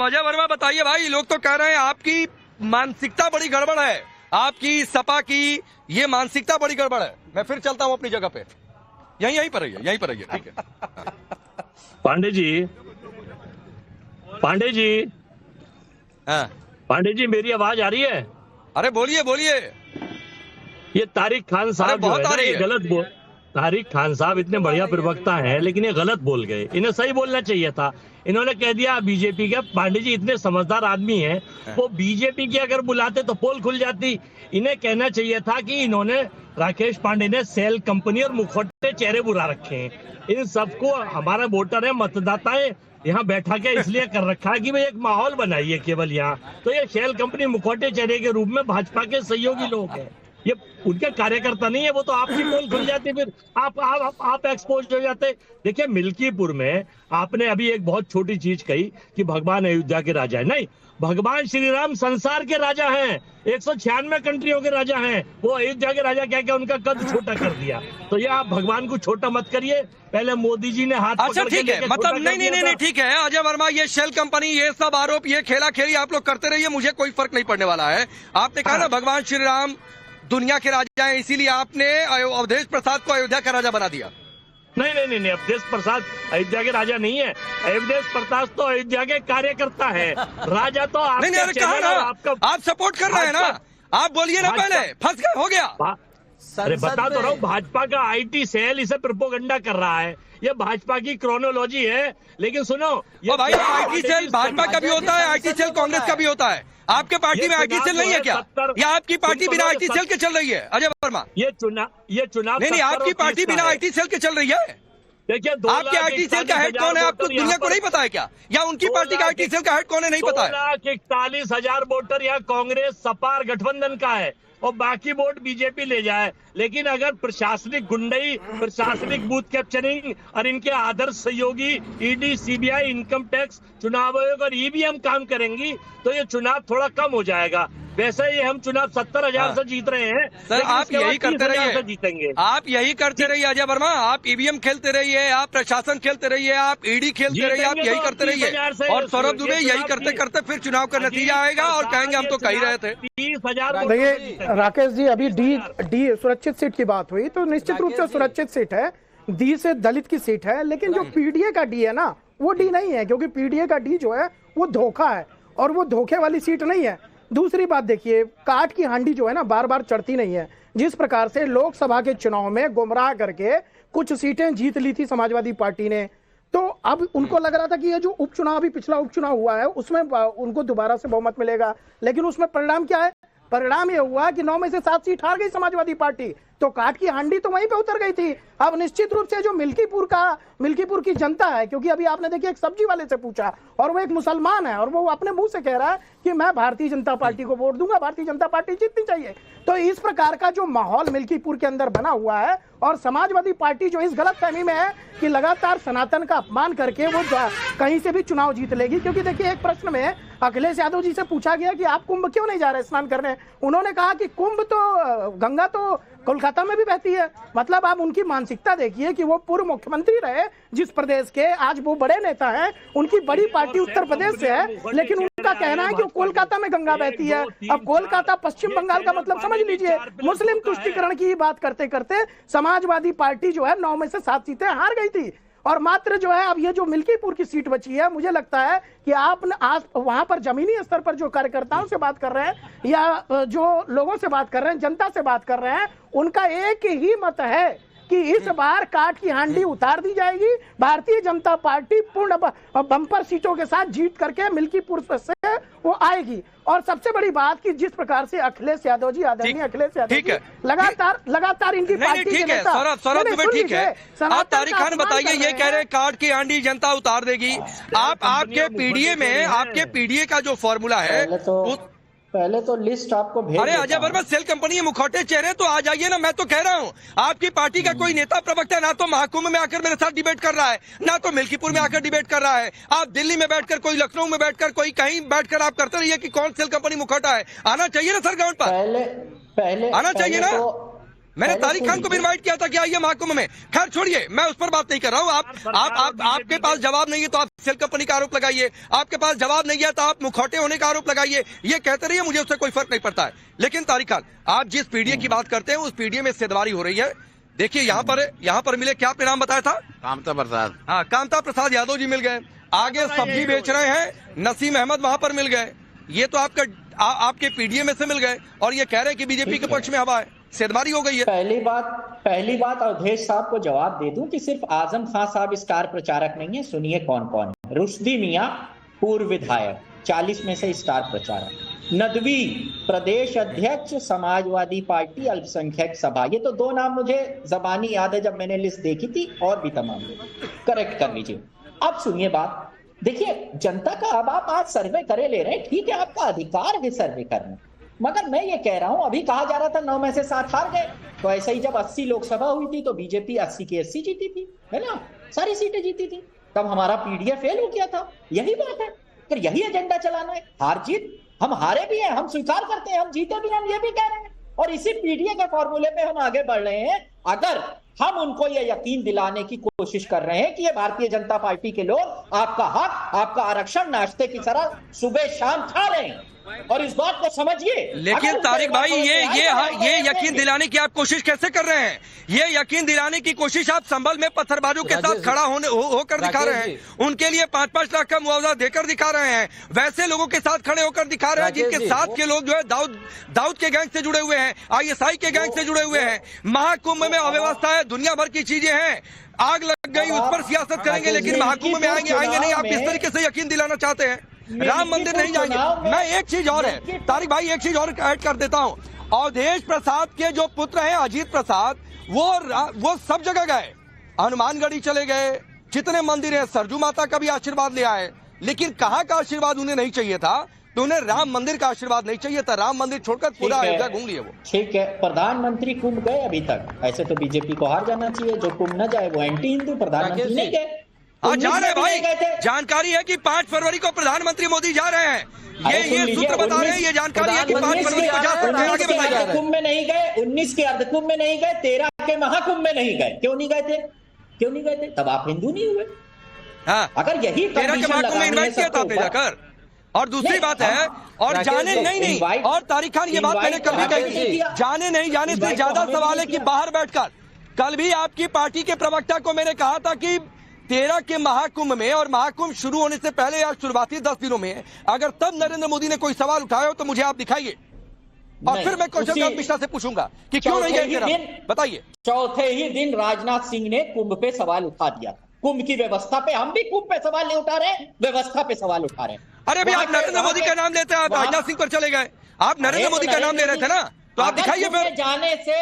अजय वर्मा बताइए भाई, लोग तो कह रहे हैं आपकी मानसिकता बड़ी गड़बड़ है, आपकी सपा की ये मानसिकता बड़ी गड़बड़ है। मैं फिर चलता हूं अपनी जगह पे, यहीं पर रहिए, ठीक है। पांडे जी हाँ पांडे जी, मेरी आवाज आ रही है? अरे बोलिए। ये तारिक खान साहब जो है ना, ये गलत बोल। तारिक खान साहब इतने बढ़िया प्रवक्ता हैं, लेकिन ये गलत बोल गए। इन्हें सही बोलना चाहिए था। इन्होंने कह दिया बीजेपी के। पांडे जी इतने समझदार आदमी हैं, वो बीजेपी की अगर बुलाते तो पोल खुल जाती। इन्हें कहना चाहिए था कि इन्होंने, राकेश पांडे ने सेल कंपनी और मुखौटे चेहरे बुला रखे हैं। इन सबको हमारा वोटर है, मतदाता है, यहाँ बैठा के इसलिए कर रखा है कि भाई एक माहौल बनाइए केवल यहाँ। तो ये शेल कंपनी मुखौटे चेहरे के रूप में भाजपा के सहयोगी लोग हैं, ये उनके कार्यकर्ता नहीं है। वो तो आपकी पोल खुल जाती, फिर आप एक्सपोज हो जाते। देखिए, मिल्कीपुर में आपने अभी एक बहुत छोटी चीज कही कि भगवान अयोध्या के राजा है। नहीं, भगवान श्री राम संसार के राजा हैं, 196 कंट्रियों के राजा हैं। वो अयोध्या के राजा क्या उनका कद छोटा कर दिया। तो ये आप भगवान को छोटा मत करिए। पहले मोदी जी ने हाथ अच्छा ठीक है, मतलब नहीं ठीक है अजय वर्मा, ये शेल कंपनी, ये सब आरोप, ये खेला खेली आप लोग करते रहिए, मुझे कोई फर्क नहीं पड़ने वाला है। आपने कहा ना भगवान श्री राम दुनिया के राजा हैं, इसीलिए आपने अवधेश प्रसाद को अयोध्या का राजा बना दिया। नहीं, अवधेश प्रसाद अयोध्या के राजा नहीं है। अवधेश प्रसाद तो अयोध्या के कार्यकर्ता है, राजा तो आप नहीं कहा ना, आप सपोर्ट कर रहे हैं ना, आप बोलिए ना, पहले फंस गए, हो गया। अरे बता तो रहा हूँ, भाजपा का आईटी सेल इसे प्रोपोगंडा कर रहा है। ये भाजपा की क्रोनोलॉजी है। लेकिन सुनो, ये भाई आईटी सेल भाजपा का भी होता है, आईटी सेल कांग्रेस का भी होता है। आपके पार्टी में आईटी सेल नहीं है क्या, या आपकी पार्टी बिना आईटी सेल के चल रही है? अजय वर्मा, ये चुनाव नहीं, आपकी पार्टी बिना आईटी सेल के चल रही है। देखिए, आपके आईटी सेल का हेड कौन है, आपको दुनिया को नहीं पता है क्या? या उनकी पार्टी का आईटी सेल का हेड कौन है, नहीं पता है? 2,41,000 वोटर यहाँ कांग्रेस सपा गठबंधन का है, और बाकी वोट बीजेपी ले जाए। लेकिन अगर प्रशासनिक गुंडई, प्रशासनिक बूथ कैप्चरिंग और इनके आदर्श सहयोगी ईडी, सीबीआई, इनकम टैक्स, चुनाव आयोग और ईवीएम काम करेंगी तो ये चुनाव थोड़ा कम हो जाएगा। वैसे ही हम चुनाव 70,000 से जीत रहे हैं। सर आप यही करते रहिए, जीतेंगे। आप यही करते रहिए अजय वर्मा, आप ईवीएम खेलते रहिए, आप प्रशासन खेलते रहिए, आप ईडी खेलते रहिए, आप यही करते रहिए। और सौरभ दुबे यही करते करते फिर चुनाव का नतीजा आएगा और कहेंगे हम तो कह ही रहे थे। 30,000। देखिए राकेश जी, अभी डी सुरक्षित सीट की बात हुई तो निश्चित रूप से सुरक्षित सीट है, डी से दलित की सीट है। लेकिन जो पीडीए का डी है ना, वो डी नहीं है, क्योंकि पीडीए का डी जो है वो धोखा है और वो धोखे वाली सीट नहीं है। दूसरी बात देखिए, काट की हांडी जो है ना बार बार चढ़ती नहीं है। जिस प्रकार से लोकसभा के चुनाव में गुमराह करके कुछ सीटें जीत ली थी समाजवादी पार्टी ने, तो अब उनको लग रहा था कि ये जो उपचुनाव, अभी पिछला उपचुनाव हुआ है उसमें उनको दोबारा से बहुमत मिलेगा। लेकिन उसमें परिणाम क्या है? परिणाम ये हुआ कि 9 में से 7 सीट हार गई समाजवादी पार्टी। तो काट की हांडी तो वहीं पे उतर गई थी। अब निश्चित रूप से जो मिल्कीपुर की जनता है, क्योंकि अभी आपने देखिए एक सब्जी वाले से पूछा और वो एक मुसलमान है और वो अपने मुंह से कह रहा है कि मैं भारतीय जनता पार्टी को वोट दूंगा, भारतीय जनता पार्टी जीतनी चाहिए। तो इस प्रकार का जो माहौल मिल्कीपुर के अंदर बना हुआ है, और समाजवादी पार्टी जो इस गलतफहमी में है कि लगातार सनातन का अपमान करके वो कहीं से भी चुनाव जीत लेगी। क्योंकि देखिए, एक प्रश्न में अखिलेश यादव जी से पूछा गया कि आप कुंभ क्यों नहीं जा रहे स्नान करने, उन्होंने कहा कि कुंभ तो, गंगा तो कोलकाता में भी बहती है। मतलब आप उनकी मानसिकता देखिए कि वो पूर्व मुख्यमंत्री रहे जिस प्रदेश के, आज वो बड़े नेता हैं, उनकी बड़ी पार्टी उत्तर प्रदेश से है, लेकिन उनका कहना है कि कोलकाता में गंगा बहती है। अब कोलकाता पश्चिम बंगाल का मतलब समझ लीजिए। मुस्लिम तुष्टीकरण की बात करते करते समाजवादी पार्टी जो है 9 में से 7 सीटें हार गई थी, और मात्र जो है अब ये जो मिल्कीपुर की सीट बची है, मुझे लगता है कि आप आज वहां पर जमीनी स्तर पर जो कार्यकर्ताओं से बात कर रहे हैं या जो लोगों से बात कर रहे हैं, जनता से बात कर रहे हैं, उनका एक ही मत है कि इस बार काट की हांडी उतार दी जाएगी। भारतीय जनता पार्टी पूर्ण बम्पर सीटों के साथ जीत करके मिल्कीपुर से वो आएगी। और सबसे बड़ी बात कि जिस प्रकार से अखिलेश यादव जी, आदरणीय अखिलेश यादव जी लगातार इनकी पार्टी के नेता, सौरभ दुबे ठीक है, आप तारिक खान बताइए, ये कह रहे हैं काट की हांडी जनता उतार देगी। आपके पीडीए में, आपके पीडीए का जो फॉर्मूला है, पहले तो लिस्ट आपको भेज। अरे अजय वर्मा, सेल कंपनी मुखौटे चेहरे तो आ जाइए ना। मैं तो कह रहा हूँ आपकी पार्टी का कोई नेता प्रवक्ता ना तो महाकुंभ में आकर मेरे साथ डिबेट कर रहा है, ना तो मिल्कीपुर में आकर डिबेट कर रहा है। आप दिल्ली में बैठकर, कोई लखनऊ में बैठकर, कोई कहीं बैठकर आप करते रहिए कि कौन सेल कंपनी मुखौटा है। आना चाहिए ना सर ग्राउंड पर, पहले आना चाहिए ना। मैंने तारिक खान को भी इनवाइट किया था कि आइए महाकुंभ में। खैर छोड़िए, मैं उस पर बात नहीं कर रहा हूँ। आपके पास जवाब नहीं है तो आप सेल कंपनी का आरोप लगाइए, आपके पास जवाब नहीं है तो आप मुखौटे होने का आरोप लगाइए, ये कहते रहिए, मुझे उससे कोई फर्क नहीं पड़ता है। लेकिन तारिक खान, आप जिस पीडीए की बात करते हैं उस पीडीए में हिस्सेदारी हो रही है। देखिए यहाँ पर मिले, क्या आपने नाम बताया था? कामता प्रसाद। हाँ, कामता प्रसाद यादव जी मिल गए। आगे सब्जी बेच रहे हैं नसीम अहमद, वहां पर मिल गए। ये तो आपके पीडीए में से मिल गए और ये कह रहे हैं कि बीजेपी के पक्ष में हवा है। सेधमारी हो गई है। पहली बात अवधेश साहब को जवाब दे दूं कि सिर्फ आजम खान साहब स्टार प्रचारक नहीं है। सुनिए कौन कौन है। रुश्दी मियां पूर्व विधायक, 40 में से स्टार प्रचारक। नदवी प्रदेश अध्यक्ष समाजवादी पार्टी अल्पसंख्यक सभा। ये तो 2 नाम मुझे जबानी याद है जब मैंने लिस्ट देखी थी, और भी तमाम लोग, करेक्ट कर लीजिए। अब सुनिए बात, देखिए जनता का अब आप आज सर्वे करे ले रहे हैं, ठीक है, आपका अधिकार है सर्वे करना, मगर मैं ये कह रहा हूं, अभी कहा जा रहा था 9 में से 7 हार गए, तो ऐसे ही जब 80 लोकसभा हुई थी तो बीजेपी 80 की 80 जीती थी, है ना, सारी सीटें जीती थी, तब हमारा पीडीए फेल हो गया था। यही बात है, फिर यही एजेंडा चलाना है। हार जीत, हम हारे भी हैं, हम स्वीकार करते हैं, हम जीते भी, हम ये भी कह रहे हैं, और इसी पीडीए के फॉर्मूले पे हम आगे बढ़ रहे हैं। अगर हम उनको ये यकीन दिलाने की कोशिश कर रहे हैं कि ये भारतीय जनता पार्टी के लोग आपका हक, आपका आरक्षण नाश्ते की तरह सुबह शाम खा रहे हैं, और इस बात को समझिए। लेकिन तारिक भाई, ये यकीन दिलाने की आप कोशिश कैसे कर रहे हैं? ये यकीन दिलाने की कोशिश आप संभल में पत्थरबाजों के साथ खड़ा होकर दिखा रहे हैं। उनके लिए 5-5 लाख का मुआवजा देकर दिखा रहे हैं। वैसे लोगों के साथ खड़े होकर दिखा रहे हैं जिनके साथ के लोग जो है दाऊद के गैंग से जुड़े हुए हैं, ISI के गैंग से जुड़े हुए हैं। महाकुंभ में अव्यवस्था है, दुनिया भर की चीजें हैं, आग लग गई, उस पर सियासत करेंगे, लेकिन महाकुंभ में आएंगे नहीं। आप किस तरीके से यकीन दिलाना चाहते हैं? राम मंदिर नहीं जाएंगे। मैं एक चीज और है तारिक भाई, एक चीज और ऐड कर देता हूँ। अवधेश प्रसाद के जो पुत्र हैं अजीत प्रसाद, वो सब जगह गए, हनुमानगढ़ी चले गए, जितने मंदिर है, सरजू माता का भी आशीर्वाद ले आए, लेकिन कहाँ का आशीर्वाद उन्हें नहीं चाहिए था? तो उन्हें राम मंदिर का आशीर्वाद नहीं चाहिए था। राम मंदिर छोड़कर पूरा अयोध्या घूम लिए वो। ठीक है, प्रधानमंत्री कुंभ गए अभी तक? ऐसे तो बीजेपी को हार जाना चाहिए, जो कुंभ न जाए वो एंटी हिंदू। प्रधानमंत्री नहीं गए, जा रहे भाई, जानकारी है कि 5 फरवरी को प्रधानमंत्री मोदी जा रहे हैं। ये सूत्र बता रहे हैं, ये जानकारी है कि 5 फरवरी को जा सकते हैं। आगे बताइए। कुंभ में नहीं गए, 19 के अर्ध कुंभ में नहीं गए, 13 के महाकुंभ में नहीं गए। क्यों नहीं गए थे? क्यों नहीं गए थे? तब आप हिंदू नहीं हुए। हाँ, अगर यही 13 के महाकुंभ में इन्वाइट किया था आपने जाकर। और दूसरी बात है, और जाने नहीं, और तारिक खान ये बात मैंने कल भी कही थी, जाने नहीं जाने से ज्यादा सवाल है कि बाहर बैठकर। कल भी आपकी पार्टी के प्रवक्ता को मैंने कहा था कि 13 के महाकुंभ में, और महाकुंभ शुरू होने से पहले या शुरुआती 10 दिनों में, अगर तब नरेंद्र मोदी ने कोई सवाल उठाया हो तो मुझे आप दिखाइए, और फिर मैं क्वेश्चन अमित शाह से पूछूंगा कि क्यों नहीं गए, बताइए। चौथे ही दिन राजनाथ सिंह ने कुंभ पे सवाल उठा दिया। कुंभ की व्यवस्था पे, हम भी कुंभ पे सवाल नहीं उठा रहे, व्यवस्था पे सवाल उठा रहे। अरे भाई, आप नरेंद्र मोदी का नाम लेते हैं, आप राजनाथ सिंह पर चले गए। आप नरेंद्र मोदी का नाम ले रहे थे ना, तो आप दिखाइए फिर। जाने से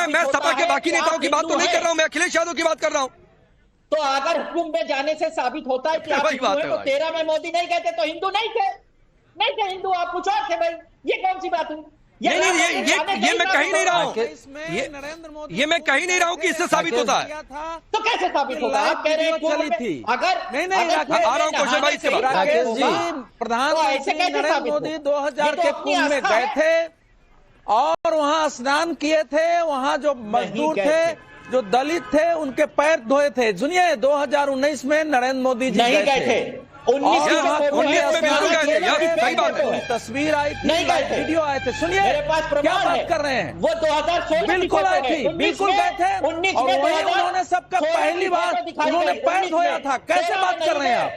मैं सपा के बाकी नेताओं की बात तो नहीं कर रहा हूँ, मैं अखिलेश यादव की बात कर रहा हूँ। तो अगर कुंभ में जाने से साबित होता है कि आप हिंदू हैं, तो 13 में मोदी नहीं कहते तो हिंदू नहीं थे हिंदू, आप कुछ और थे भाई। ये कौन सी बात हुई? नहीं, ये मैं कहीं नहीं रहा हूँ, ये मैं कहीं नहीं रहा हूँ कि इससे साबित होता है। तो कैसे साबित होगा? आप कह रहे हैं चली थी। अगर आ रहा हूँ क्वेश्चन भाई से। राकेश जी, प्रधानमंत्री नरेंद्र मोदी 2000 के कुंभ में गए थे और वहाँ स्नान किए थे। वहाँ जो मजदूर थे, जो दलित थे, उनके पैर धोए थे। सुनिए, 2019 में नरेंद्र मोदी जी नहीं गए थे। 19 में तस्वीर आई थी, नहीं गए थे, वीडियो आए थे। सुनिए, मेरे पास क्या बात कर रहे हैं? वो 2016 बिल्कुल आई थी, बिल्कुल गए थे, और वही उन्होंने सबका पहली बार उन्होंने पैर धोया था। कैसे बात कर रहे हैं आप?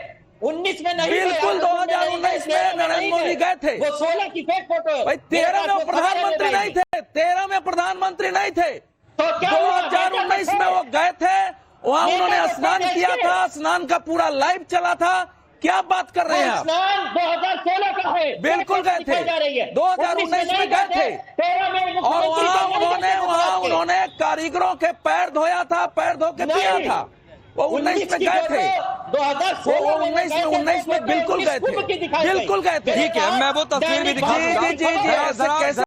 19 में नहीं, बिल्कुल 2019 में नरेंद्र मोदी गए थे। वो 16 की फेक फोटो भाई, 13 में प्रधानमंत्री नहीं थे, 13 में प्रधानमंत्री नहीं थे, तो 2019 में वो गए थे। वहाँ उन्होंने स्नान किया था, स्नान का पूरा लाइव चला था। क्या बात कर रहे हैं आप? 2016 का है, बिल्कुल गए थे, 2019 में गए थे, और वहाँ उन्होंने कारीगरों के पैर धोया था, पैर धो के पिया था। वो 19 में गए थे, 2019 में बिल्कुल गए थे, बिल्कुल गए थे। ठीक है, मैं वो तस्वीर भी दिखा दूंगा। जी, ऐसे कैसे